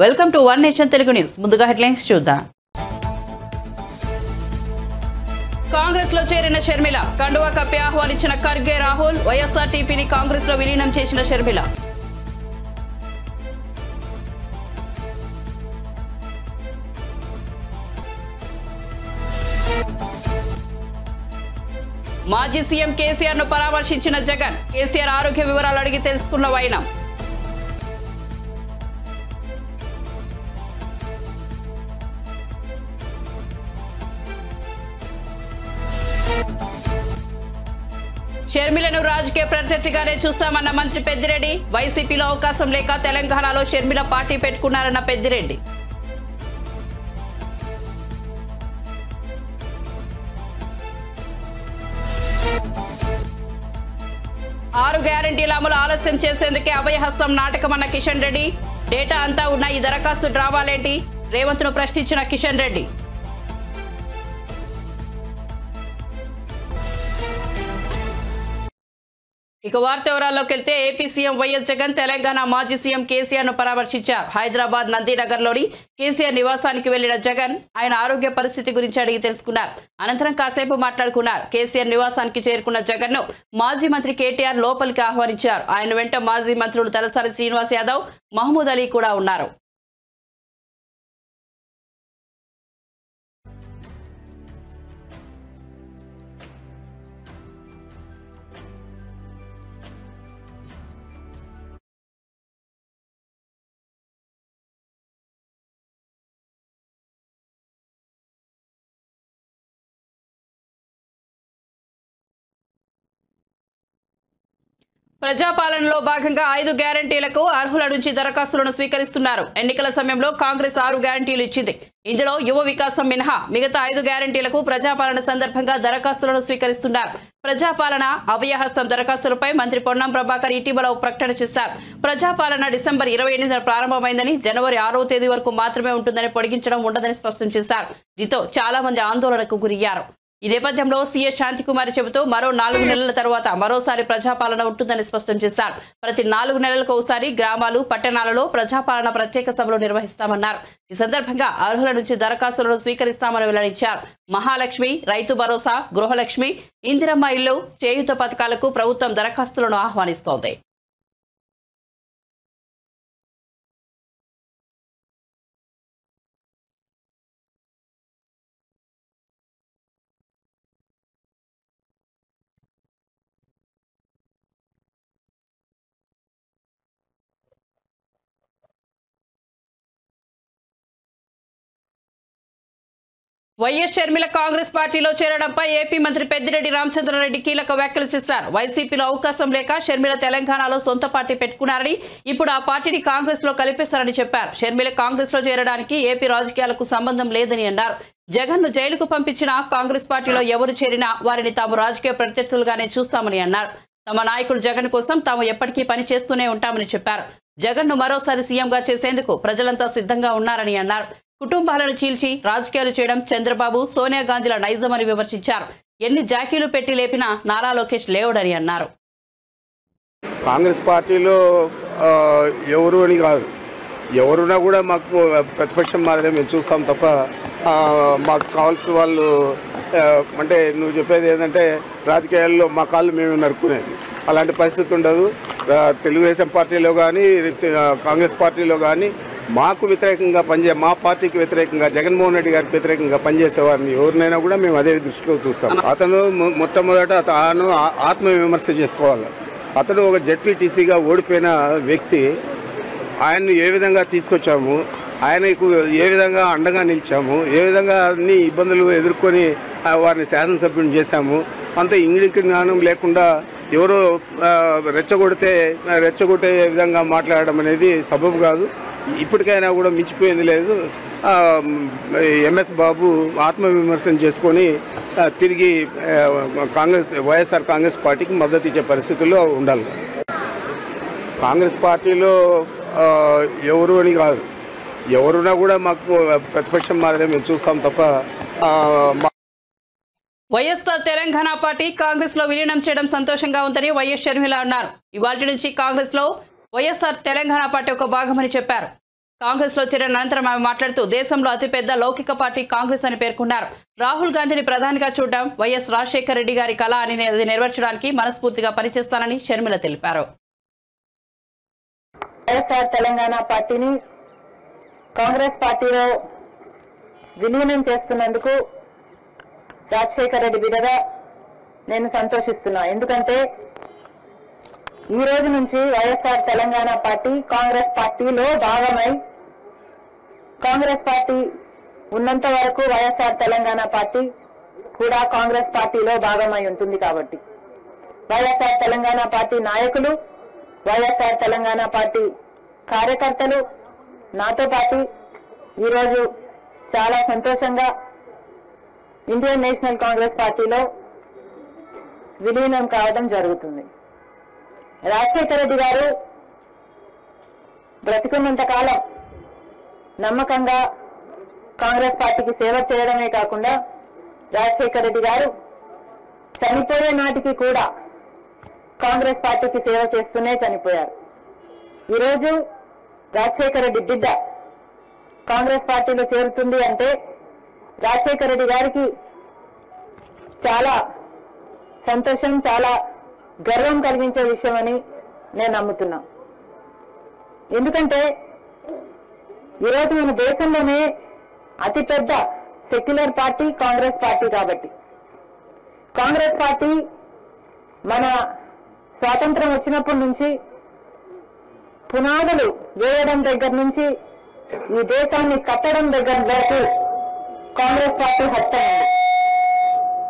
Welcome to one nation Telugu news. ముందుగా headlines చూద్దాం. కాంగ్రెస్ లో చేరిన షర్మిల, కండువా కప్పి ఆహ్వానించిన ఖర్గే రాహుల్. వైఎస్ఆర్టీపీని కాంగ్రెస్ లో విలీనం చేసిన షర్మిల. మాజీ సీఎం కేసీఆర్ ను పరామర్శించిన జగన్. కేసీఆర్ ఆరోగ్య వివరాలు అడిగి తెలుసుకున్న వైనం. షర్మిలను రాజకీయ ప్రత్యర్థిగానే చూస్తామన్న మంత్రి పెద్దిరెడ్డి. వైసీపీలో అవకాశం లేక తెలంగాణలో షర్మిల పార్టీ పెట్టుకున్నారన్న పెద్దిరెడ్డి. ఆరు గ్యారంటీల అమలు ఆలస్యం చేసేందుకే అభయహస్తం నాటకమన్న కిషన్ రెడ్డి. డేటా అంతా ఉన్న ఈ దరఖాస్తు డ్రామాలేంటి? రేవంత్ ను ప్రశ్నించిన కిషన్ రెడ్డి. ఇక వార్త వివరాల్లోకి వెళ్తే AP CM YS Jagan Telangana మాజీ సీఎం కేసీఆర్ ను పరామర్శించారు. హైదరాబాద్ నందినగర్ లోని కేసీఆర్ నివాసానికి వెళ్లిన జగన్ ఆయన ఆరోగ్య పరిస్థితి గురించి అడిగి తెలుసుకున్నారు. అనంతరం కాసేపు మాట్లాడుకున్నారు. కేసీఆర్ నివాసానికి చేరుకున్న జగన్ ను మాజీ మంత్రి కేటీఆర్ లోపలికి ఆహ్వానించారు. ఆయన వెంట మాజీ మంత్రులు తలసాని శ్రీనివాస్ యాదవ్, మహమూద్ అలీ కూడా ఉన్నారు. ప్రజాపాలనలో భాగంగా 5 గ్యారంటీలకు అర్హుల నుంచి దరఖాస్తులను స్వీకరిస్తున్నారు. ఎన్నికల సమయంలో కాంగ్రెస్ 6 గ్యారంటీలు ఇచ్చింది. ఇందులో యువ వికాసం మినహా మిగతా 5 గ్యారంటీలకు ప్రజాపాలన సందర్భంగా దరఖాస్తులను స్వీకరిస్తున్నారు. ప్రజాపాలన అభయహస్తం దరఖాస్తులపై మంత్రి పొన్నం ప్రభాకర్ ఇటీవల ప్రకటన చేశారు. ప్రజాపాలన డిసెంబర్ 28న ప్రారంభమైందని, జనవరి 6వ తేదీ వరకు మాత్రమే ఉంటుందని, పొడిగించడం ఉండదని స్పష్టం చేశారు. దీంతో చాలా మంది ఆందోళనకు గురయ్యారు. ఈ నేపథ్యంలో సీఎస్ శాంతికుమారి చెబుతూ మరో 4 నెలల తర్వాత మరోసారి ప్రజాపాలన ఉంటుందని స్పష్టం చేశారు. ప్రతి 4 నెలలకు ఒకసారి గ్రామాలు, పట్టణాలలో ప్రజాపాలన ప్రత్యేక సభలు నిర్వహిస్తామన్నారు. ఈ సందర్భంగా అర్హుల నుంచి దరఖాస్తులను స్వీకరిస్తామని వెల్లడించారు. మహాలక్ష్మి, రైతు భరోసా, గృహలక్ష్మి, ఇందిరమ్మ ఇల్లు, చేయూత పథకాలకు ప్రభుత్వం దరఖాస్తులను ఆహ్వానిస్తోంది. వైఎస్ షర్మిల కాంగ్రెస్ పార్టీలో చేరడంపై ఏపీ మంత్రి పెద్దిరెడ్డి రామచంద్రారెడ్డి కీలక వ్యాఖ్యలు చేశారు. వైసీపీలో అవకాశం లేక షర్మిల తెలంగాణలో సొంత పార్టీ పెట్టుకున్నారని, ఇప్పుడు ఆ పార్టీని కాంగ్రెస్ లో కలిపేశారని చెప్పారు. షర్మిల కాంగ్రెస్ లో చేరడానికి ఏపీ రాజకీయాలకు సంబంధం లేదని అన్నారు. జగన్ ను జైలుకు పంపించిన కాంగ్రెస్ పార్టీలో ఎవరు చేరినా వారిని తాము రాజకీయ ప్రత్యర్థులుగానే చూస్తామని అన్నారు. తమ నాయకుడు జగన్ కోసం తాము ఎప్పటికీ పని చేస్తూనే ఉంటామని చెప్పారు. జగన్ ను మరోసారి సీఎంగా చేసేందుకు ప్రజలంతా సిద్ధంగా ఉన్నారని అన్నారు. కుటుంబాలను చీల్చి రాజకీయాలు చేయడం చంద్రబాబు, సోనియా గాంధీల నైజమని విమర్శించారు. ఎన్ని జాకీలు పెట్టి లేపినా నారా లోకేష్ లేవుడని అన్నారు. కాంగ్రెస్ పార్టీలో ఎవరు అని కాదు, ఎవరున్నా కూడా మాకు ప్రతిపక్షం మాదిరే మేము చూస్తాం తప్ప మాకు కావాల్సిన వాళ్ళు అంటే నువ్వు చెప్పేది ఏంటంటే రాజకీయాల్లో మా కాళ్ళు మేము నరుక్కునేది అలాంటి పరిస్థితి ఉండదు. తెలుగుదేశం పార్టీలో కానీ కాంగ్రెస్ పార్టీలో కానీ మాకు వ్యతిరేకంగా మా పార్టీకి వ్యతిరేకంగా జగన్మోహన్ రెడ్డి గారికి వ్యతిరేకంగా పనిచేసేవారిని ఎవరినైనా కూడా మేము అదే దృష్టిలో చూస్తాం. అతను మొట్టమొదట తాను ఆత్మవిమర్శ చేసుకోవాలి. అతను ఒక జెడ్పీటీసీగా ఓడిపోయిన వ్యక్తి. ఆయన్ని ఏ విధంగా తీసుకొచ్చాము, ఆయనకు ఏ విధంగా అండగా నిలిచాము, ఏ విధంగా అన్ని ఇబ్బందులు ఎదుర్కొని వారిని శాసనసభ్యుని చేశాము. అంత ఇంగిలికి జ్ఞానం లేకుండా ఎవరో రెచ్చగొట్టే విధంగా మాట్లాడడం అనేది సబబు కాదు. ఇప్పటికైనా కూడా మించిపోయింది లేదు. ఎంఎస్ బాబు ఆత్మవిమర్శన చేసుకొని తిరిగి వైఎస్ఆర్ కాంగ్రెస్ పార్టీకి మద్దతు ఇచ్చే పరిస్థితుల్లో ఉండాలి. కాంగ్రెస్ పార్టీలో ఎవరు అని కాదు, ఎవరున్నా కూడా మాకు ప్రతిపక్షం మాదిరే మేము చూస్తాం తప్ప వైఎస్ఆర్ తెలంగాణ పార్టీ కాంగ్రెస్ లో విలీనం చేయడం సంతోషంగా ఉందని వైఎస్ షర్మిల అన్నారు. ఇవాల్టి నుంచి కాంగ్రెస్ లో వైఎస్ఆర్ తెలంగాణ పార్టీ ఒక భాగమని చెప్పారు. కాంగ్రెస్ లో చేరిన అనంతరం ఆమె మాట్లాడుతూ దేశంలో అతిపెద్ద లౌకిక పార్టీ కాంగ్రెస్ అని పేర్కొన్నారు. రాహుల్ గాంధీని ప్రధానిగా చూడడం వైఎస్ రాజశేఖర రెడ్డి గారి కళ అని అది నెరవేర్చడానికి మనస్ఫూర్తిగా పనిచేస్తానని షర్మిల తెలిపారు. తెలంగాణ పార్టీని కాంగ్రెస్ పార్టీలో విలీనం చేస్తున్నందుకు రాజశేఖర రెడ్డి బిడ్డగా నేను సంతోషిస్తున్నా. ఎందుకంటే ఈ రోజు నుంచి వైఎస్ఆర్ తెలంగాణ పార్టీ కాంగ్రెస్ పార్టీలో భాగమై, కాంగ్రెస్ పార్టీ ఉన్నంత వరకు వైఎస్ఆర్ తెలంగాణ పార్టీ కూడా కాంగ్రెస్ పార్టీలో భాగమై ఉంటుంది. కాబట్టి వైఎస్ఆర్ తెలంగాణ పార్టీ నాయకులు, వైఎస్ఆర్ తెలంగాణ పార్టీ కార్యకర్తలు నాతో పాటు ఈరోజు చాలా సంతోషంగా ఇండియన్ నేషనల్ కాంగ్రెస్ పార్టీలో విలీనం కావడం జరుగుతుంది. రాజశేఖర రెడ్డి గారు బ్రతికున్నంత కాలం నమ్మకంగా కాంగ్రెస్ పార్టీకి సేవ చేయడమే కాకుండా రాజశేఖర రెడ్డి గారు చనిపోయే నాటికి కూడా కాంగ్రెస్ పార్టీకి సేవ చేస్తూనే చనిపోయారు. ఈరోజు రాజశేఖర రెడ్డి బిడ్డ కాంగ్రెస్ పార్టీలో చేరుతుంది అంటే రాజశేఖర రెడ్డి గారికి చాలా సంతోషం, చాలా గర్వం కలిగించే విషయం అని నేను నమ్ముతున్నా. ఎందుకంటే ఈరోజు మన దేశంలోనే అతిపెద్ద సెక్యులర్ పార్టీ కాంగ్రెస్ పార్టీ. కాబట్టి కాంగ్రెస్ పార్టీ మన స్వాతంత్రం వచ్చినప్పటి నుంచి పునాదులు వేయడం దగ్గర నుంచి ఈ దేశాన్ని కట్టడం దగ్గర వరకు కాంగ్రెస్ పార్టీ హస్తమైంది.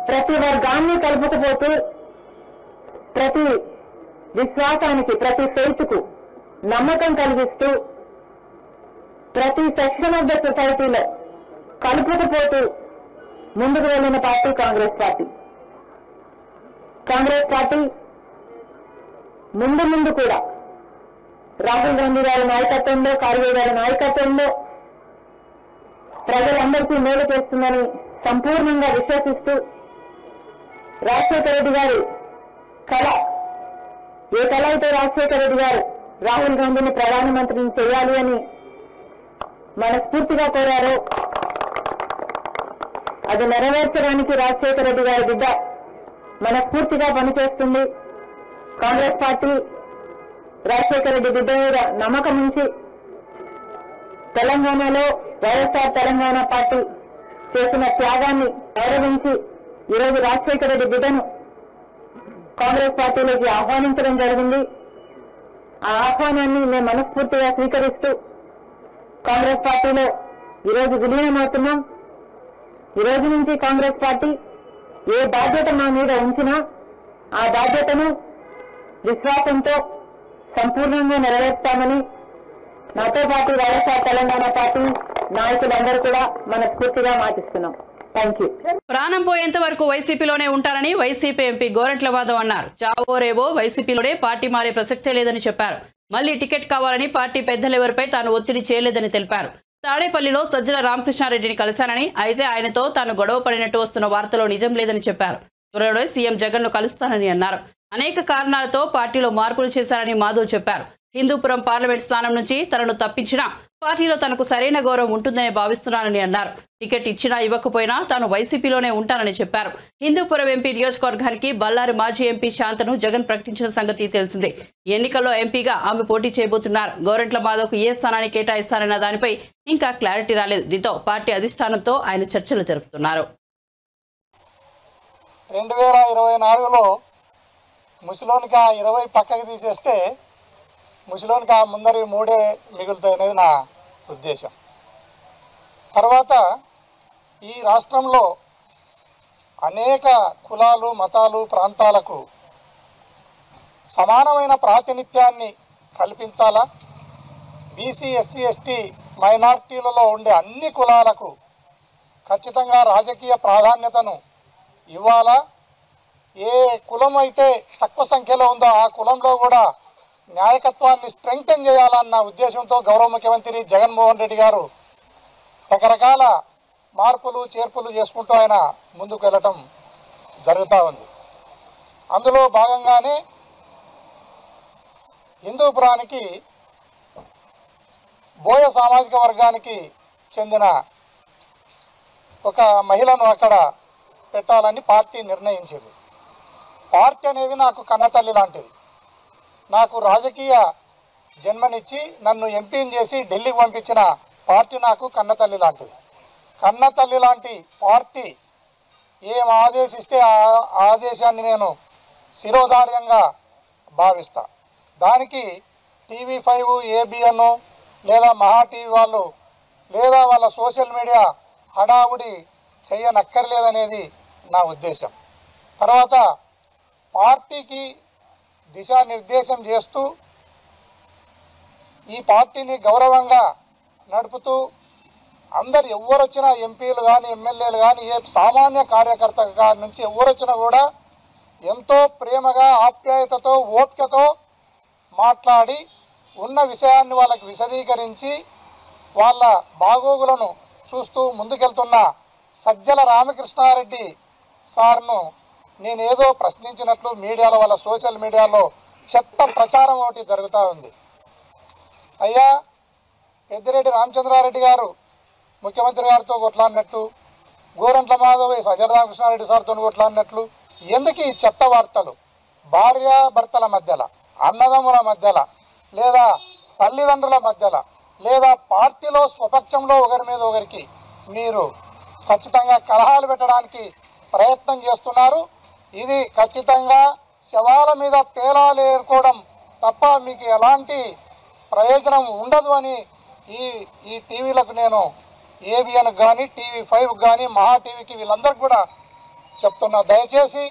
ప్రతి వర్గాన్ని కలుపుకుపోతూ, ప్రతి విశ్వాసానికి, ప్రతి ఫెయిత్కు నమ్మకం కలిగిస్తూ, ప్రతి సెక్షన్ ఆఫ్ ద సొసైటీలో కలుపుకుపోతూ ముందుకు వెళ్లిన party Congress party. Congress party ముందు కూడా రాహుల్ గాంధీ గారి నాయకత్వంలో, ఖార్గే గారి నాయకత్వంలో ప్రజలందరికీ మేలు చేస్తుందని సంపూర్ణంగా విశ్వసిస్తూ, రాజశేఖర రెడ్డి గారి కళ, ఏ కళ అయితే రాజశేఖర రెడ్డి గారు రాహుల్ గాంధీని ప్రధానమంత్రిని చేయాలి అని మనస్ఫూర్తిగా కోరారో అది నెరవేర్చడానికి రాజశేఖర రెడ్డి గారి బిడ్డ మనస్ఫూర్తిగా పనిచేస్తుంది. కాంగ్రెస్ పార్టీ రాజశేఖర రెడ్డి బిడ్డ మీద నమ్మకం ఉంచి తెలంగాణలో వైఎస్ఆర్ తెలంగాణ పార్టీ చేసిన త్యాగాన్ని గౌరవించి ఈరోజు రాజశేఖర రెడ్డి బిడ్డను కాంగ్రెస్ పార్టీలోకి ఆహ్వానించడం జరిగింది. ఆ ఆహ్వానాన్ని మేము మనస్ఫూర్తిగా స్వీకరిస్తూ కాంగ్రెస్ పార్టీలో ఈరోజు విలీనమవుతున్నాం. ఈ రోజు నుంచి కాంగ్రెస్ పార్టీ ఏ బాధ్యత మా మీద ఉంచినా ఆ బాధ్యతను విశ్వాసంతో సంపూర్ణంగా నెరవేర్స్తామని నాతో పాటు వైఎస్ఆర్ తెలంగాణ పార్టీ నాయకులందరూ కూడా మనస్ఫూర్తిగా మాటిస్తున్నాం. Thank you. ప్రాణం పోయేంత వరకు వైసీపీలోనే ఉంటారని వైసీపీ ఎంపీ గోరంట్ల మాధవ్ అన్నారు. చావో రేవో వైసీపీలోనే పార్టీ మారే ప్రసక్తే లేదని చెప్పారు. మళ్లీ టికెట్ కావాలని పార్టీ పెద్దలెవరిపై తాను ఒత్తిడి చేయలేదని తెలిపారు. తాడేపల్లిలో సజ్జల రామకృష్ణారెడ్డిని కలిశానని, అయితే ఆయనతో తాను గొడవ పడినట్టు వస్తున్న వార్తలో నిజం లేదని చెప్పారు. త్వరలో సీఎం జగన్ ను కలుస్తానని అన్నారు. అనేక కారణాలతో పార్టీలో మార్పులు చేశారని మాధవ్ చెప్పారు. హిందూపురం పార్లమెంట్ స్థానం నుంచి తనను తప్పించినా పార్టీలో తనకు సరైన గౌరవం ఉంటుందని భావిస్తున్నానని అన్నారు. టికెట్ ఇచ్చినా ఇవ్వకపోయినా తాను వైసీపీలోనే ఉంటానని చెప్పారు. హిందూపురం ఎంపీ నియోజకవర్గానికి బళ్ళారి మాజీ ఎంపీ శాంతను జగన్ ప్రకటించిన సంగతి తెలిసిందే. ఎన్నికల్లో ఎంపీగా ఆమె పోటీ చేయబోతున్నారు. గోరంట్ల మాధవ్కు ఏ స్థానాన్ని కేటాయిస్తారన్న దానిపై ఇంకా క్లారిటీ రాలేదు. దీంతో పార్టీ అధిష్టానంతో ఆయన చర్చలు జరుపుతున్నారు. 2024లో ముసలోనికి ఆ 20 పక్కకి తీసేస్తే ముసలోనికి ఆ ముందరి 3 మిగులుతాయి అనేది నా ఉద్దేశం. తర్వాత ఈ రాష్ట్రంలో అనేక కులాలు, మతాలు, ప్రాంతాలకు సమానమైన ప్రాతినిధ్యాన్ని కల్పించాలా, బీసీ, ఎస్సీ, ఎస్టీ, మైనార్టీలలో ఉండే అన్ని కులాలకు ఖచ్చితంగా రాజకీయ ప్రాధాన్యతను ఇవ్వాలా, ఏ కులం అయితే తక్కువ సంఖ్యలో ఉందో ఆ కులంలో కూడా న్యాయకత్వాన్ని స్ట్రెంగ్తెన్ చేయాలన్న ఉద్దేశంతో గౌరవ ముఖ్యమంత్రి జగన్మోహన్ రెడ్డి గారు రకరకాల మార్పులు చేర్పులు చేసుకుంటూ ఆయన ముందుకు వెళ్ళటం జరుగుతూ ఉంది. అందులో భాగంగానే హిందూపురానికి బోయ సామాజిక వర్గానికి చెందిన ఒక మహిళను అక్కడ పెట్టాలని పార్టీ నిర్ణయించింది. పార్టీ అనేది నాకు కన్నతల్లి లాంటిది. నాకు రాజకీయ జన్మనిచ్చి నన్ను ఎంపీని చేసి ఢిల్లీకి పంపించిన పార్టీ నాకు కన్నతల్లి లాంటిది. కన్నతల్లి లాంటి పార్టీ ఏం ఆదేశిస్తే ఆ ఆదేశాన్ని నేను శిరోధార్యంగా భావిస్తా. దానికి TV5 ABN లేదా మహా టీవీ వాళ్ళు లేదా వాళ్ళ సోషల్ మీడియా హడావుడి చేయనక్కర్లేదనేది నా ఉద్దేశం. తర్వాత పార్టీకి దిశానిర్దేశం చేస్తూ ఈ పార్టీని గౌరవంగా నడుపుతూ అందరు ఎవరొచ్చినా ఎంపీలు కానీ ఎమ్మెల్యేలు కానీ ఏ సామాన్య కార్యకర్త నుంచి ఎవరొచ్చినా కూడా ఎంతో ప్రేమగా ఆప్యాయతతో ఓపికతో మాట్లాడి ఉన్న విషయాన్ని వాళ్ళకి విశదీకరించి వాళ్ళ బాగోగులను చూస్తూ ముందుకెళ్తున్న సజ్జల రామకృష్ణారెడ్డి సార్ను నేనేదో ప్రశ్నించినట్లు మీడియాలో వాళ్ళ సోషల్ మీడియాలో చెత్త ప్రచారం ఒకటి జరుగుతూ ఉంది. అయ్యా, పెద్దిరెడ్డి రామచంద్రారెడ్డి గారు ముఖ్యమంత్రి గారితో కొట్లాడినట్టు, గోరంట్ల మాధవ్ సజ్జల రామకృష్ణారెడ్డి సార్తో కొట్లాడినట్లు ఎందుకు ఈ చెత్త వార్తలు? భార్యాభర్తల మధ్యలో, అన్నదమ్ముల మధ్యలో, లేదా తల్లిదండ్రుల మధ్యలో, లేదా పార్టీలో స్వపక్షంలో ఒకరి మీద ఒకరికి మీరు ఖచ్చితంగా కలహాలు పెట్టడానికి ప్రయత్నం చేస్తున్నారు. ఇది ఖచ్చితంగా శవాల మీద పేలాలు ఏరుకోవడం తప్ప మీకు ఎలాంటి ప్రయోజనం ఉండదు అని ఈ టీవీలకు నేను ABN కానీ TV5 కానీ మహా టీవీకి వీళ్ళందరికీ కూడా చెప్తున్నా. దయచేసి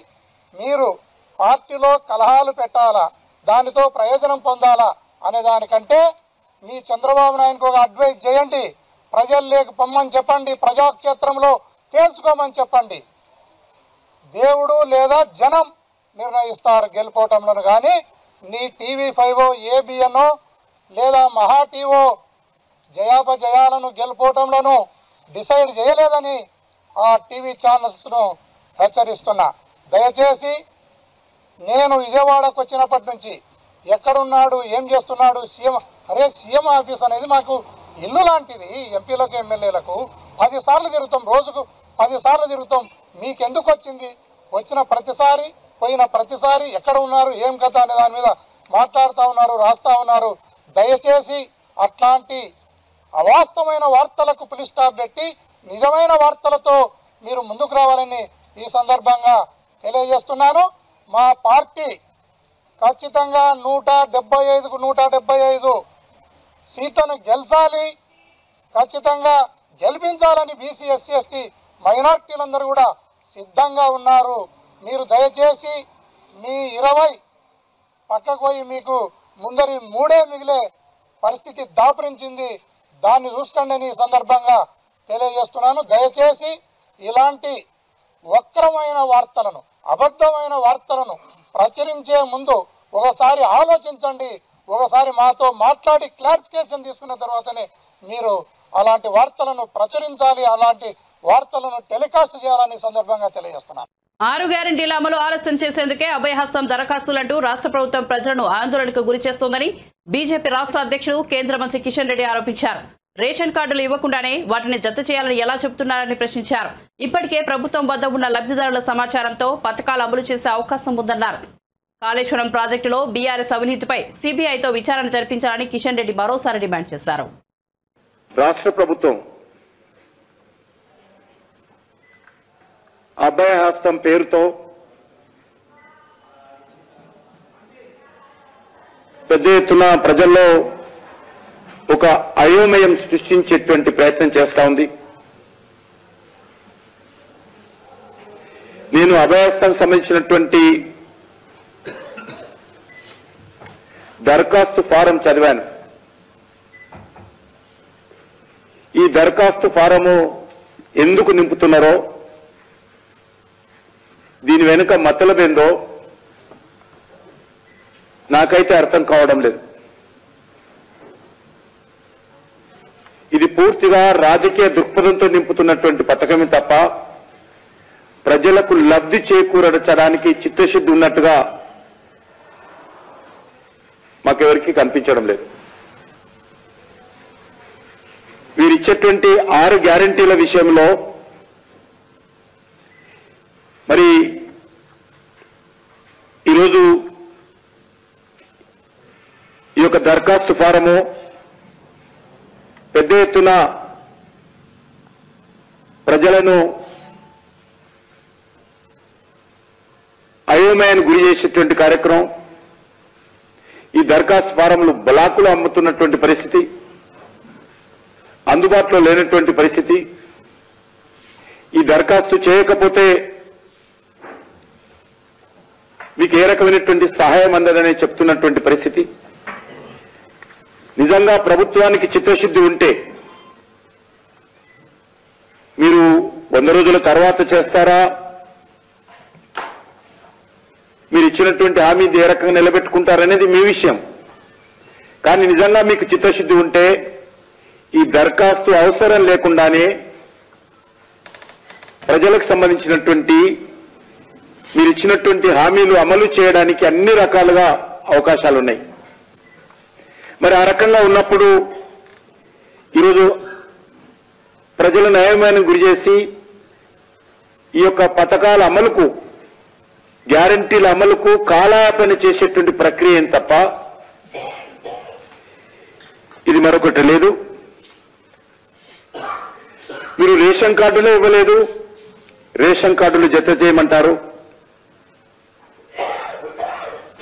మీరు పార్టీలో కలహాలు పెట్టాలా, దానితో ప్రయోజనం పొందాలా అనే దానికంటే మీ చంద్రబాబు నాయుడుకి ఒక అడ్వైజ్ చేయండి. ప్రజల్లోకి పొమ్మని చెప్పండి, ప్రజాక్షేత్రంలో తేల్చుకోమని చెప్పండి. దేవుడు లేదా జనం నిర్ణయిస్తారు గెలుపోవటంలో. కానీ నీ TV5 ABN లేదా మహా టీవో జయాపజయాలను గెలుపోవటంలోనూ డిసైడ్ చేయలేదని ఆ టీవీ ఛానల్స్ను హెచ్చరిస్తున్నా. దయచేసి నేను విజయవాడకు వచ్చినప్పటి నుంచి ఎక్కడున్నాడు, ఏం చేస్తున్నాడు, సీఎం ఆఫీస్ అనేది మాకు ఇల్లు లాంటిది. ఎంపీలకు ఎమ్మెల్యేలకు 10 సార్లు తిరుగుతాం, రోజుకు 10 సార్లు తిరుగుతాం. మీకెందుకు వచ్చింది? వచ్చిన ప్రతిసారి పోయిన ప్రతిసారి ఎక్కడ ఉన్నారు, ఏం కథ అనే దాని మీద మాట్లాడుతూ ఉన్నారు, రాస్తూ ఉన్నారు. దయచేసి అట్లాంటి అవాస్తవమైన వార్తలకు పులి స్టాప్ పెట్టి నిజమైన వార్తలతో మీరు ముందుకు రావాలని ఈ సందర్భంగా తెలియజేస్తున్నాను. మా పార్టీ ఖచ్చితంగా 175కు 175 సీట్లను గెలిచాలి, ఖచ్చితంగా గెలిపించాలని బీసీ ఎస్సీ ఎస్టీ మైనార్టీలందరూ కూడా సిద్ధంగా ఉన్నారు. మీరు దయచేసి మీ 20 పక్కకు పోయి మీకు ముందరి 3 మిగిలే పరిస్థితి దాపురించింది. దాన్ని చూసుకోండి అని ఈ సందర్భంగా తెలియజేస్తున్నాను. దయచేసి ఇలాంటి వక్రమైన వార్తలను, అబద్ధమైన వార్తలను ప్రచురించే ముందు ఒకసారి ఆలోచించండి. ఒకసారి మాతో మాట్లాడి క్లారిఫికేషన్ తీసుకున్న తర్వాతనే మీరు అలాంటి వార్తలను ప్రచురించాలి, అలాంటి వార్తలను టెలికాస్ట్ చేయాలని సందర్భంగా తెలియజేస్తున్నాను. 6 గ్యారెంటీల అమలు ఆలస్యం చేసేందుకే అభయహస్తం దరఖాస్తులంటూ రాష్ట్ర ప్రభుత్వం ప్రజలను ఆందోళనకు గురి చేస్తోందని బీజేపీ రాష్ట్ర అధ్యక్షుడు కేంద్ర మంత్రి కిషన్ రెడ్డి ఆరోపించారు. రేషన్ కార్డులు ఇవ్వకుండానే వాటిని జత చేయాలని ఎలా చెబుతున్నారని ప్రశ్నించారు. ఇప్పటికే ప్రభుత్వం వద్ద ఉన్న లబ్ధిదారుల సమాచారంతో పథకాలు అమలు చేసే అవకాశం ఉందన్నారు. కాళేశ్వరం ప్రాజెక్టులో బీఆర్ఎస్ అవినీతిపై సిబిఐతో విచారణ జరిపించాలని కిషన్ రెడ్డి మరోసారి డిమాండ్ చేశారు. రాష్ట్ర ప్రభుత్వం అభయహస్తం పేరుతో పెద్ద ఎత్తున ప్రజల్లో ఒక అయోమయం సృష్టించేటువంటి ప్రయత్నం చేస్తా ఉంది. నేను అభయహస్తం సంబంధించినటువంటి దరఖాస్తు ఫారం చదివాను. ఈ దరఖాస్తు ఫారము ఎందుకు నింపుతున్నారో, దీని వెనుక మతలబేందో నాకైతే అర్థం కావడం లేదు. ఇది పూర్తిగా రాజకీయ దృక్పథంతో నింపుతున్నటువంటి పథకమే తప్ప ప్రజలకు లబ్ధి చేకూర్చడానికి చిత్తశుద్ధి ఉన్నట్టుగా మాకెవరికి కనిపించడం లేదు. మీరు ఇచ్చేటువంటి 6 గ్యారంటీల విషయంలో మరి ఈరోజు ఈ యొక్క దరఖాస్తు ఫారము పెద్ద ఎత్తున ప్రజలను అయోమయానికి గురి చేసేటువంటి కార్యక్రమం, ఈ దరఖాస్తు ఫారంలు బ్లాకులు అమ్ముతున్నటువంటి పరిస్థితి, అందుబాటులో లేనటువంటి పరిస్థితి, ఈ దరఖాస్తు చేయకపోతే మీకు ఏ రకమైనటువంటి సహాయం అందదని చెప్తున్నటువంటి పరిస్థితి. నిజంగా ప్రభుత్వానికి చిత్తశుద్ధి ఉంటే మీరు 100 రోజుల తర్వాత చేస్తారా, మీరు ఇచ్చినటువంటి హామీ ఏ రకంగా నిలబెట్టుకుంటారనేది మీ విషయం. కానీ నిజంగా మీకు చిత్తశుద్ధి ఉంటే ఈ దరఖాస్తు అవసరం లేకుండానే ప్రజలకు సంబంధించినటువంటి మీరు ఇచ్చినటువంటి హామీలు అమలు చేయడానికి అన్ని రకాలుగా అవకాశాలు ఉన్నాయి. మరి ఆ రకంగా ఉన్నప్పుడు ఈరోజు ప్రజలను అయోమయానికి గురి చేసి ఈ యొక్క పథకాల అమలుకు, గ్యారంటీల అమలుకు కాలయాపన చేసేటువంటి ప్రక్రియ ఏం తప్ప ఇది మరొకటి లేదు. మీరు రేషన్ కార్డులే ఇవ్వలేదు, రేషన్ కార్డులు జత చేయమంటారు.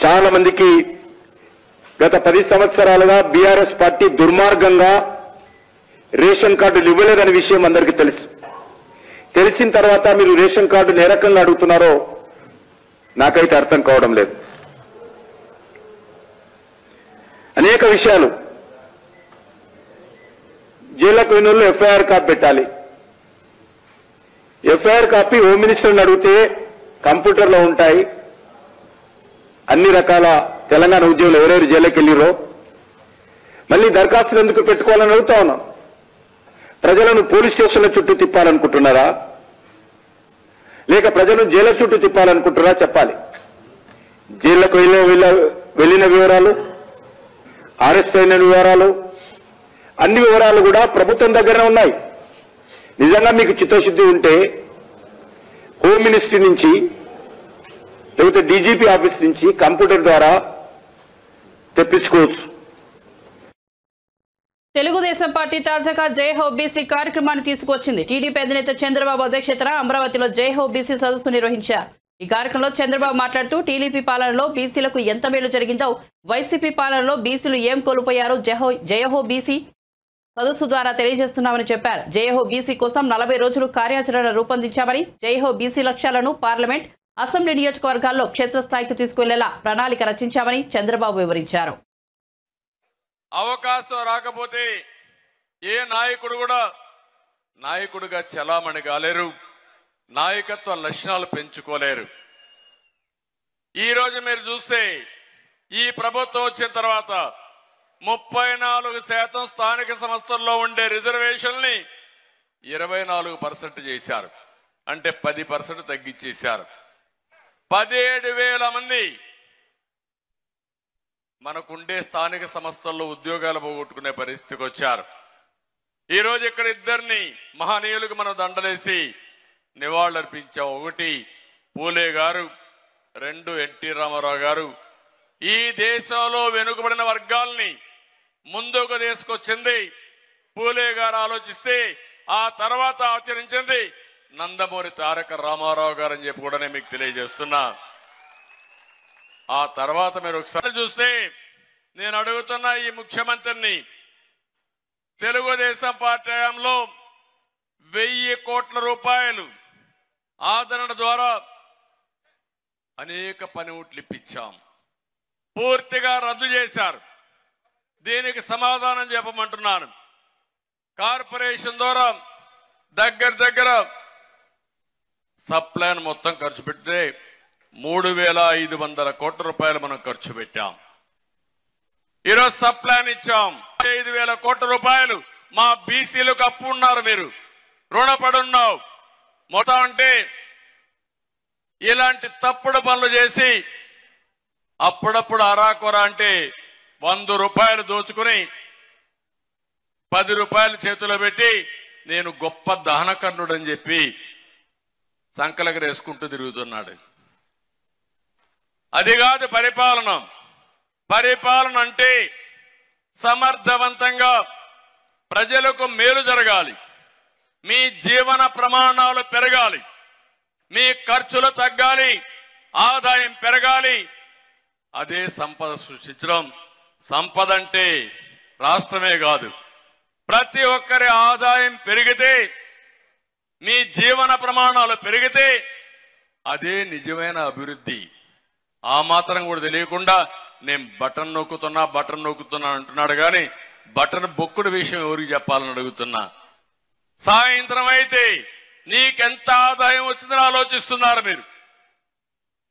చాలా మందికి గత 10 సంవత్సరాలుగా బీఆర్ఎస్ పార్టీ దుర్మార్గంగా రేషన్ కార్డులు ఇవ్వలేదనే విషయం అందరికీ తెలుసు. తెలిసిన తర్వాత మీరు రేషన్ కార్డులు ఏ రకంగా అడుగుతున్నారో నాకైతే అర్థం కావడం లేదు. అనేక విషయాలు, జైళ్లకు పోయిన వాళ్ళు ఎఫ్ఐఆర్ కాపీ పెట్టాలి. ఎఫ్ఐఆర్ కాపీ హోమ్ మినిస్టర్ని అడిగితే కంప్యూటర్లో ఉంటాయి. అన్ని రకాల తెలంగాణ ఉద్యోగులు ఎవరెవరు జైలుకి వెళ్ళిరో మళ్ళీ దరఖాస్తులు ఎందుకు పెట్టుకోవాలని అడుగుతా ఉన్నాం. ప్రజలను పోలీస్ స్టేషన్ల చుట్టూ తిప్పాలనుకుంటున్నారా, లేక ప్రజలను జైలు చుట్టూ తిప్పాలనుకుంటున్నారా చెప్పాలి. జైళ్లకు వెళ్ళిన వివరాలు, అరెస్ట్ అయిన వివరాలు, అన్ని వివరాలు కూడా ప్రభుత్వం దగ్గర ఉన్నాయి. నిజంగా మీకు చిత్తశుద్ధి ఉంటే హోమ్ మినిస్ట్రీ నుంచి లేకపోతే డీజీపీ ఆఫీస్ నుంచి కంప్యూటర్ ద్వారా తెప్పించుకోవచ్చు. తెలుగుదేశం పార్టీ తాజాగా జై హో బీసీ కార్యక్రమాన్ని తీసుకొచ్చింది. టీడీపీ అధినేత చంద్రబాబు అధ్యక్షతన అమరావతిలో జై హో బీసీ సదస్సు నిర్వహించారు. ఈ కార్యక్రమంలో చంద్రబాబు మాట్లాడుతూ టీడీపీ పాలనలో బీసీలకు ఎంత మేలు జరిగిందో, వైసీపీ పాలనలో బీసీలు ఏం కోల్పోయారో జై హో బీసీ సదస్సు ద్వారా తెలియజేస్తున్నామని చెప్పారు. జై హో బీసీ కోసం 40 రోజులు కార్యాచరణ రూపొందించామని, జై హో బీసీ లక్ష్యాలను పార్లమెంట్, అసెంబ్లీ నియోజకవర్గాల్లో క్షేత్రస్థాయికి తీసుకువెళ్లేలా ప్రణాళిక రచించామని చంద్రబాబు వివరించారు. అవకాశం రాకపోతే ఏ నాయకుడు కూడా నాయకుడిగా చలామణి కాలేరు, నాయకత్వ లక్షణాలు పెంచుకోలేరు. ఈరోజు మీరు చూస్తే ఈ ప్రభుత్వం వచ్చిన తర్వాత 34% స్థానిక సంస్థల్లో ఉండే రిజర్వేషన్ని 24% చేశారు. అంటే 10% తగ్గించేశారు. 17,000 మంది మనకుండే స్థానిక సంస్థల్లో ఉద్యోగాలు పోగొట్టుకునే పరిస్థితికి వచ్చారు. ఈరోజు ఇక్కడ ఇద్దరిని మహనీయులకు మనం దండలేసి నివాళులర్పించాం. 1 పూలే గారు, 2 ఎన్టీ రామారావు గారు. ఈ దేశంలో వెనుకబడిన వర్గాల్ని ముందుకు తీసుకొచ్చింది పూలే గారు ఆలోచిస్తే, ఆ తర్వాత ఆచరించింది నందమూరి తారక రామారావు గారు అని చెప్పి కూడా నేను మీకు తెలియజేస్తున్నా. ఆ తర్వాత మీరు ఒకసారి చూస్తే నేను అడుగుతున్నా ఈ ముఖ్యమంత్రిని, తెలుగుదేశం పార్టీ హయాంలో 1000 కోట్ల రూపాయలు ఆదరణ ద్వారా అనేక పనిముట్లు ఇప్పించాం, పూర్తిగా రద్దు చేశారు. దీనికి సమాధానం చెప్పమంటున్నాను. కార్పొరేషన్ ద్వారా దగ్గర సప్లైన్ మొత్తం ఖర్చు పెడితే 3,500 కోట్ల రూపాయలు మనం ఖర్చు పెట్టాం. ఈరోజు సప్లైన్ ఇచ్చాం 5,000 కోట్ల రూపాయలు. మా బీసీలకు అప్పు ఉన్నారు, మీరు రుణపడున్నావు మొత్తం. అంటే ఇలాంటి తప్పుడు పనులు చేసి అప్పుడప్పుడు అరాకొర అంటే 100 రూపాయలు దోచుకుని 10 రూపాయలు చేతిలో పెట్టి నేను గొప్ప దహనకర్ణుడని చెప్పి సంకలకు వేసుకుంటూ తిరుగుతున్నాడు. అది కాదు పరిపాలన. పరిపాలన అంటే సమర్థవంతంగా ప్రజలకు మేలు జరగాలి, మీ జీవన ప్రమాణాలు పెరగాలి, మీ ఖర్చులు తగ్గాలి, ఆదాయం పెరగాలి. అదే సంపద సృష్టించడం. సంపద అంటే రాష్ట్రమే కాదు, ప్రతి ఒక్కరి ఆదాయం పెరిగితే, మీ జీవన ప్రమాణాలు పెరిగితే అదే నిజమైన అభివృద్ధి. ఆ మాత్రం కూడా తెలియకుండా నేను బటన్ నొక్కుతున్నా అంటున్నాడు కానీ బటన్ బొక్కుడు విషయం ఎవరికి చెప్పాలని అడుగుతున్నా. సాయంత్రం అయితే నీకెంత ఆదాయం వచ్చిందని ఆలోచిస్తున్నారు మీరు.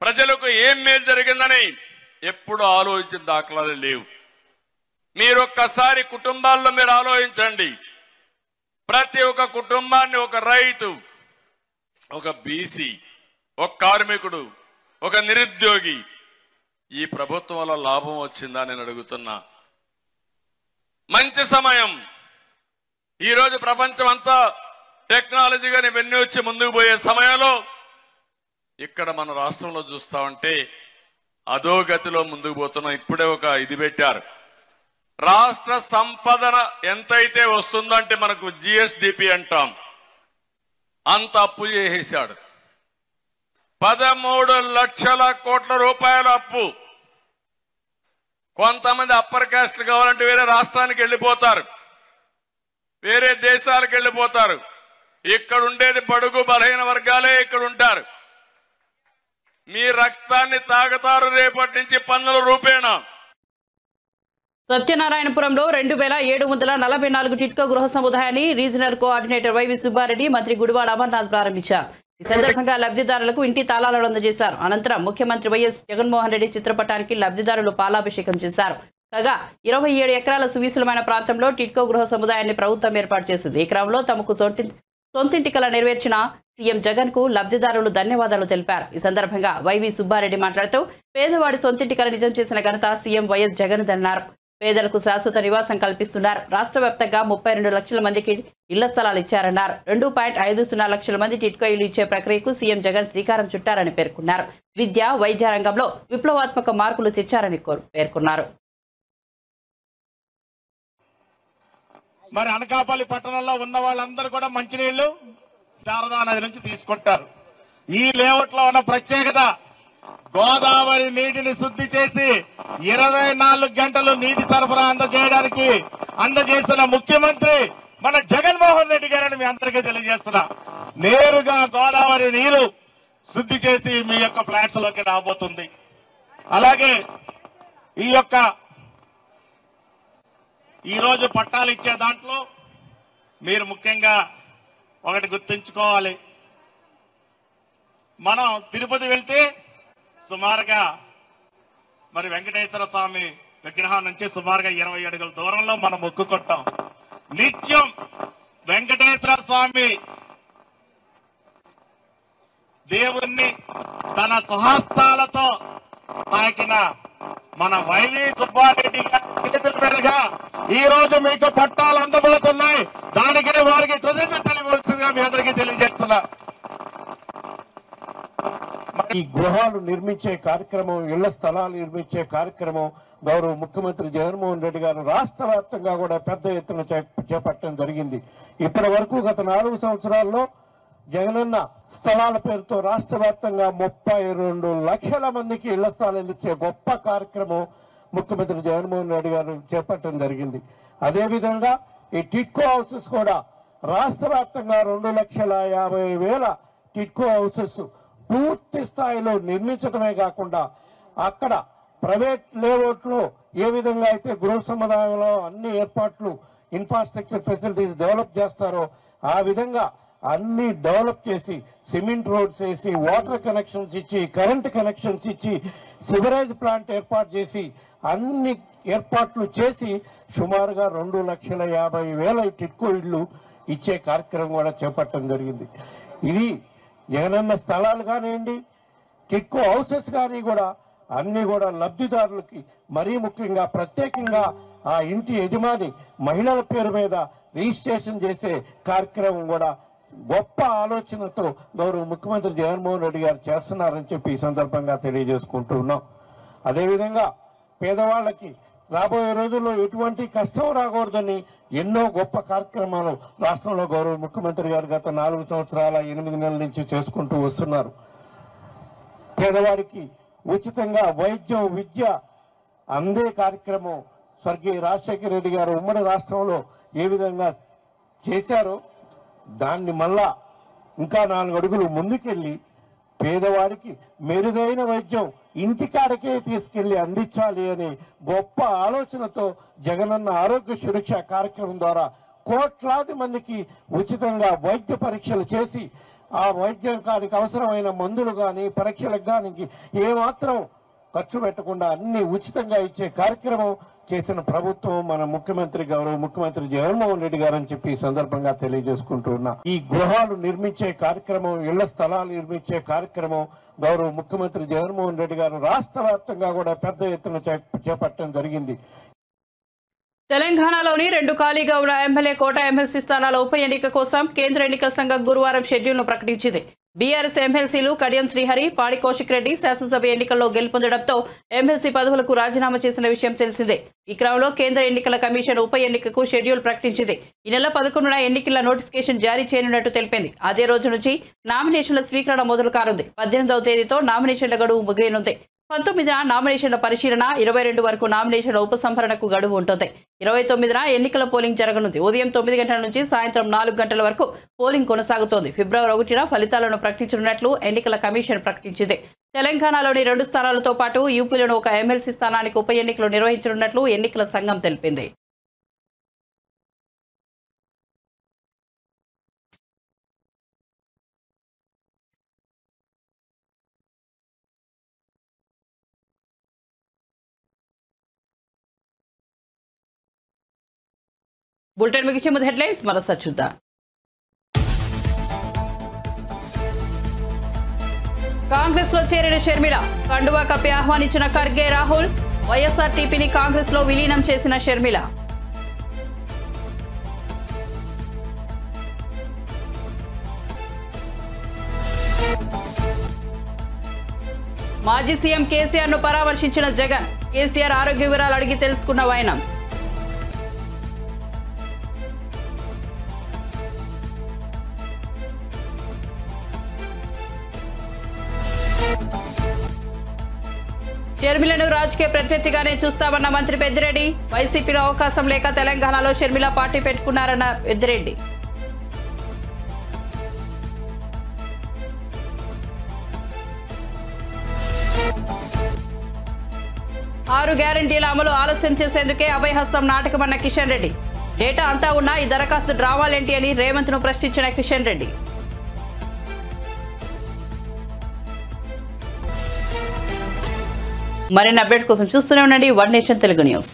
ప్రజలకు ఏం మేలు జరిగిందని ఎప్పుడు ఆలోచించిన దాఖలాలు లేవు. మీరొక్కసారి కుటుంబాల్లో మీరు ఆలోచించండి. ప్రతి ఒక్క కుటుంబాన్ని ఒక రైతు, ఒక బీసీ, ఒక కార్మికుడు, ఒక నిరుద్యోగి ఈ ప్రభుత్వం వల్ల లాభం వచ్చిందా నేను అడుగుతున్నా. మంచి సమయం. ఈరోజు ప్రపంచం అంతా టెక్నాలజీగానే వెన్ను వచ్చి ముందుకు పోయే సమయంలో ఇక్కడ మన రాష్ట్రంలో చూస్తా ఉంటే అధోగతిలో ముందుకు పోతున్నాం. ఇప్పుడే ఒక ఇది పెట్టారు, రాష్ట్ర సంపదన ఎంతైతే వస్తుందో అంటే మనకు జిఎస్డిపి అంటాం, అంత అప్పు చేసేశాడు. 13 లక్షల కోట్ల రూపాయల అప్పు. కొంతమంది అప్పర్ కాస్ట్ కావాలంటే వేరే రాష్ట్రానికి వెళ్ళిపోతారు, వేరే దేశాలకు వెళ్ళిపోతారు. ఇక్కడ ఉండేది బడుగు బలహీన వర్గాలే ఇక్కడ ఉంటారు. మీ రక్తాన్ని తాగుతారు రేపటి నుంచి పన్నుల రూపేణా. సత్యనారాయణపురంలో 2744 టిట్కో గృహ సముదాయాన్ని రీజనల్ కోఆర్డినేటర్ వైవి సుబ్బారెడ్డి, మంత్రి గుడివాడ అమర్నాథ్ ప్రారంభించారు. ఈ సందర్భంగా లబ్ధిదారులకు ఇంటి తాళాలను అందజేశారు. అనంతరం ముఖ్యమంత్రి వైఎస్ జగన్మోహన్ రెడ్డి చిత్రపటానికి లబ్ధిదారులు పాలాభిషేకం చేశారు. కాగా 27 ఎకరాల సువిశాలమైన ప్రాంతంలో టిట్కో గృహ సముదాయాన్ని ప్రభుత్వం ఏర్పాటు చేసింది. ఈ క్రమంలో తమకు సొంతింటి కల నెరవేర్చిన సీఎం జగన్ కు లబ్ధిదారులు ధన్యవాదాలు తెలిపారు. ఈ సందర్భంగా వైవి సుబ్బారెడ్డి మాట్లాడుతూ పేదవాడి సొంతింటి కల నిజం చేసిన ఘనత సీఎం వైఎస్ జగన్ అన్నారు. పేదలకు శాశ్వత నివాసం కల్పిస్తున్నారు. రాష్ట్ర వ్యాప్తంగా 32 లక్షల మందికి ఇళ్ల స్థలాలు ఇచ్చారన్నారు. 2.50 లక్షల మంది టిట్కో ఇళ్లు ఇచ్చే ప్రక్రియకు సీఎం జగన్ శ్రీకారం చుట్టారని పేర్కొన్నారు. విద్య, వైద్య రంగంలో విప్లవాత్మక మార్పులు తెచ్చారని పేర్కొన్నారు. మరి అనకాపల్లి పట్టణంలో ఉన్న వాళ్ళందరూ కూడా మంచినీళ్లు శారదా నది నుంచి తీసుకుంటారు. ఈ లేఅవుట్ లో ఉన్న ప్రత్యేకత, గోదావరి నీటిని శుద్ధి చేసి 24 గంటలు నీటి సరఫరా అందజేసిన ముఖ్యమంత్రి మన జగన్మోహన్ రెడ్డి గారని మీ అందరికీ తెలియజేస్తున్నా. నేరుగా గోదావరి నీరు శుద్ధి చేసి మీ యొక్క ఫ్లాట్స్ లోకి రాబోతుంది. అలాగే ఈ రోజు పట్టాలు ఇచ్చే దాంట్లో మీరు ముఖ్యంగా ఒకటి గుర్తుంచుకోవాలి. మనం తిరుపతి వెళ్తే సుమారుగా మరి వెంకటేశ్వర స్వామి విగ్రహం నుంచి సుమారుగా 20 అడుగుల దూరంలో మనం మొక్కుకుంటాం. నిత్యం వెంకటేశ్వర స్వామి దేవుణ్ణి తన స్వహస్తాలతో తాకిన మన వైవి సుబ్బారెడ్డి గారిగా ఈ రోజు మీకు పట్టాలు అందబోతున్నాయి. దానికే వారికి కృతజ్ఞతలు తెలియవలసిందిగా మీ అందరికీ తెలియజేస్తున్నా. ఈ గృహాలు నిర్మించే కార్యక్రమం, ఇళ్ల స్థలాలు నిర్మించే కార్యక్రమం గౌరవ ముఖ్యమంత్రి జగన్మోహన్ రెడ్డి గారు రాష్ట్ర వ్యాప్తంగా కూడా పెద్ద ఎత్తున చేపట్టడం జరిగింది. ఇప్పటి వరకు గత 4 సంవత్సరాల్లో జగనన్న స్థలాల పేరుతో రాష్ట్ర వ్యాప్తంగా 32 లక్షల మందికి ఇళ్ల స్థలాలు ఇచ్చే గొప్ప కార్యక్రమం ముఖ్యమంత్రి జగన్మోహన్ రెడ్డి గారు చేపట్టడం జరిగింది. అదేవిధంగా ఈ టిట్కో హౌసెస్ కూడా రాష్ట్ర వ్యాప్తంగా 2,50,000 టిట్కో హౌసెస్ పూర్తి స్థాయిలో నిర్మించడమే కాకుండా అక్కడ ప్రైవేట్ లేఅవుట్లో ఏ విధంగా అయితే గృహ సముదాయంలో అన్ని ఏర్పాట్లు, ఇన్ఫ్రాస్ట్రక్చర్ ఫెసిలిటీస్ డెవలప్ చేస్తారో ఆ విధంగా అన్ని డెవలప్ చేసి సిమెంట్ రోడ్స్ వేసి, వాటర్ కనెక్షన్స్ ఇచ్చి, కరెంట్ కనెక్షన్స్ ఇచ్చి, సివరేజ్ ప్లాంట్ ఏర్పాటు చేసి అన్ని ఏర్పాట్లు చేసి సుమారుగా 2,50,000 టిట్కో ఇళ్లు ఇచ్చే కార్యక్రమం కూడా చేపట్టడం జరిగింది. ఇది జగనన్న స్థలాలు కానివ్వండి, టిట్కో హౌసెస్ కానీ కూడా అన్ని కూడా లబ్ధిదారులకి మరీ ముఖ్యంగా ప్రత్యేకంగా ఆ ఇంటి యజమాని మహిళల పేరు మీద రిజిస్ట్రేషన్ చేసే కార్యక్రమం కూడా గొప్ప ఆలోచనతో గౌరవ ముఖ్యమంత్రి జగన్మోహన్ రెడ్డి గారు చేస్తున్నారని చెప్పి ఈ సందర్భంగా తెలియజేసుకుంటూ ఉన్నాం. అదేవిధంగా పేదవాళ్ళకి రాబోయే రోజుల్లో ఎటువంటి కష్టం రాకూడదని ఎన్నో గొప్ప కార్యక్రమాలు రాష్ట్రంలో గౌరవ ముఖ్యమంత్రి గారు గత 4 సంవత్సరాల 8 నెలల నుంచి చేసుకుంటూ వస్తున్నారు. పేదవాడికి ఉచితంగా వైద్యం విద్య అందే కార్యక్రమం స్వర్గీయ రాజశేఖర రెడ్డి గారు ఉమ్మడి రాష్ట్రంలో ఏ విధంగా చేశారో దాన్ని మళ్ళా ఇంకా 4 అడుగులు ముందుకెళ్ళి పేదవాడికి మెరుగైన వైద్యం ఇంటికాడకే తీసుకెళ్లి అందించాలి అనే గొప్ప ఆలోచనతో జగనన్న ఆరోగ్య సురక్ష కార్యక్రమం ద్వారా కోట్లాది మందికి ఉచితంగా వైద్య పరీక్షలు చేసి ఆ వైద్యానికి అవసరమైన మందులు కానీ పరీక్షలకు కానీ ఏమాత్రం ఖర్చు పెట్టకుండా అన్ని ఉచితంగా ఇచ్చే కార్యక్రమం చేసిన ప్రభుత్వం మన ముఖ్యమంత్రి గౌరవ ముఖ్యమంత్రి జగన్మోహన్ రెడ్డి గారు అని చెప్పి ఈ సందర్భంగా తెలియజేసుకుంటూ ఉన్నా. ఈ గృహాలు నిర్మించే కార్యక్రమం, ఇళ్ల స్థలాలు నిర్మించే కార్యక్రమం గౌరవ ముఖ్యమంత్రి జగన్మోహన్ రెడ్డి గారు రాష్ట్ర వ్యాప్తంగా కూడా పెద్ద ఎత్తున చేపట్టడం జరిగింది. తెలంగాణలోని 2 ఖాళీగా ఉన్న ఎమ్మెల్యే కోట ఎమ్మెల్సీ స్థానాల ఉప ఎన్నిక కోసం కేంద్ర ఎన్నికల సంఘం గురువారం షెడ్యూల్ను ప్రకటించింది. బీఆర్ఎస్ ఎమ్మెల్సీలు కడియం శ్రీహరి, పాడి కౌశిక్ రెడ్డి శాసనసభ ఎన్నికల్లో గెలుపొందడంతో ఎమ్మెల్సీ పదవులకు రాజీనామా చేసిన విషయం తెలిసిందే. ఈ క్రమంలో కేంద్ర ఎన్నికల కమిషన్ ఉప ఎన్నికకు షెడ్యూల్ ప్రకటించింది. ఈ నెల 11న ఎన్నికల నోటిఫికేషన్ జారీ చేయనున్నట్టు తెలిపింది. అదే రోజు నుంచి నామినేషన్ల స్వీకరణ మొదలు కానుంది. 18వ తేదీతో నామినేషన్ల గడువు ముగియనుంది. 19న నామినేషన్ల పరిశీలన, 22 వరకు నామినేషన్ల ఉపసంహరణకు గడువు ఉంటుంది. 29న ఎన్నికల పోలింగ్ జరగనుంది. ఉదయం 9 గంటల నుంచి సాయంత్రం 4 గంటల వరకు పోలింగ్ కొనసాగుతోంది. ఫిబ్రవరి 1న ఫలితాలను ప్రకటించనున్నట్లు ఎన్నికల కమిషన్ ప్రకటించింది. తెలంగాణలోని 2 స్థానాలతో పాటు యూపీలోని ఒక ఎమ్మెల్సీ స్థానానికి ఉప ఎన్నికలు నిర్వహించనున్నట్లు ఎన్నికల సంఘం తెలిపింది. బులెటిన్ ముగించే ముందు హెడ్లైన్స్ మరోసారి చూద్దాం. కాంగ్రెస్ లో చేరిన షర్మిల, కండువా కప్పి ఆహ్వానించిన ఖర్గే రాహుల్, వైఎస్ఆర్టీపీని కాంగ్రెస్ లో విలీనం చేసిన షర్మిల. మాజీ సీఎం కేసీఆర్ ను పరామర్శించిన జగన్, కేసీఆర్ ఆరోగ్య వివరాలు అడిగి తెలుసుకున్న వైనం. షర్మిలను రాజకీయ ప్రత్యర్థిగానే చూస్తామన్న మంత్రి పెద్దిరెడ్డి, వైసీపీలో అవకాశం లేక తెలంగాణలో షర్మిల పార్టీ పెట్టుకున్నారన్న పెద్దిరెడ్డి. ఆరు గ్యారంటీల అమలు ఆలస్యం చేసేందుకే అభయహస్తం నాటకమన్న కిషన్ రెడ్డి. డేటా అంతా ఉన్నా ఈ దరఖాస్తు డ్రామాలేంటి అని రేవంత్ ను ప్రశ్నించిన కిషన్ రెడ్డి. మరిన్ని అప్డేట్స్ కోసం చూస్తూనే ఉండండి వన్ నేషన్ తెలుగు న్యూస్.